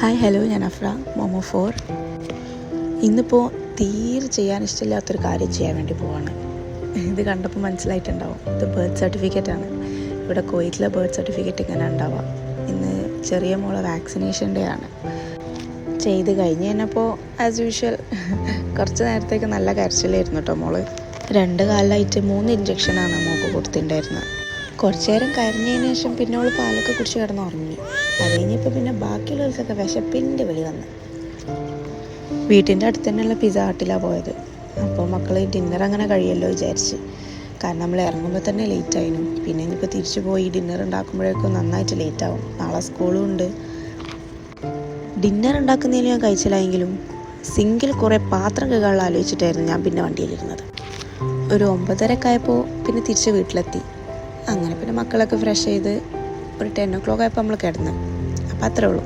Hi hello, ഞാൻ AHPRA, momo 4. ഇന്നിപ്പോൾ തീരെ ചെയ്യാൻ ഇഷ്ടമില്ലാത്തൊരു കാര്യം ചെയ്യാൻ വേണ്ടി പോവാണ്. ഇത് കണ്ടപ്പോൾ മനസ്സിലായിട്ടുണ്ടാവും, ഇത് ബർത്ത് സർട്ടിഫിക്കറ്റാണ്. ഇവിടെ കുവൈറ്റിലെ ബർത്ത് സർട്ടിഫിക്കറ്റ് ഇങ്ങനെ ഉണ്ടാവുക. ഇന്ന് ചെറിയ മോളെ വാക്സിനേഷൻ ഡേ ആണ്. ചെയ്ത് കഴിഞ്ഞ് കഴിഞ്ഞപ്പോൾ ആസ് യൂഷ്വൽ കുറച്ച് നേരത്തേക്ക് നല്ല കരച്ചിലായിരുന്നു കേട്ടോ മോള്. 2 കാലമായിട്ട് 3 ഇഞ്ചക്ഷനാണ് മോൾക്ക് കൊടുത്തിട്ടുണ്ടായിരുന്നത്. കുറച്ച് നേരം കരഞ്ഞതിന് ശേഷം പിന്നെ അവൾ പാലൊക്കെ കുടിച്ച് കിടന്ന് ഉറങ്ങി. അത് കഴിഞ്ഞപ്പോൾ പിന്നെ ബാക്കിയുള്ളവർക്കൊക്കെ വിശപ്പിൻ്റെ വിളി വന്നു. വീട്ടിൻ്റെ അടുത്ത് തന്നെയുള്ള പിസ്സ ഹട്ടിലാണ് പോയത്. അപ്പോൾ മക്കൾ ഡിന്നർ അങ്ങനെ കഴിയുമല്ലോ വിചാരിച്ച്. കാരണം നമ്മൾ ഇറങ്ങുമ്പോൾ തന്നെ ലേറ്റ് ആയിരുന്നു. പിന്നെ ഇനിയിപ്പോൾ തിരിച്ചു പോയി ഡിന്നർ ഉണ്ടാക്കുമ്പോഴേക്കും നന്നായിട്ട് ലേറ്റ് ആവും. നാളെ സ്കൂളും ഉണ്ട്. ഡിന്നർ ഉണ്ടാക്കുന്നതിൽ ഞാൻ കഴിച്ചില്ലായെങ്കിലും സിങ്കിൽ കുറേ പാത്രം കഴുകാനുള്ള ആലോചിച്ചിട്ടായിരുന്നു ഞാൻ പിന്നെ വണ്ടിയിലിരുന്നത്. ഒരു 9:30 ആയപ്പോൾ പിന്നെ തിരിച്ച് വീട്ടിലെത്തി. അങ്ങനെ പിന്നെ മക്കളൊക്കെ ഫ്രഷ് ചെയ്ത് ഒരു 10 o'clock ആയപ്പോൾ നമ്മൾ കിടന്ന്. അപ്പോൾ അത്രേ ഉള്ളൂ.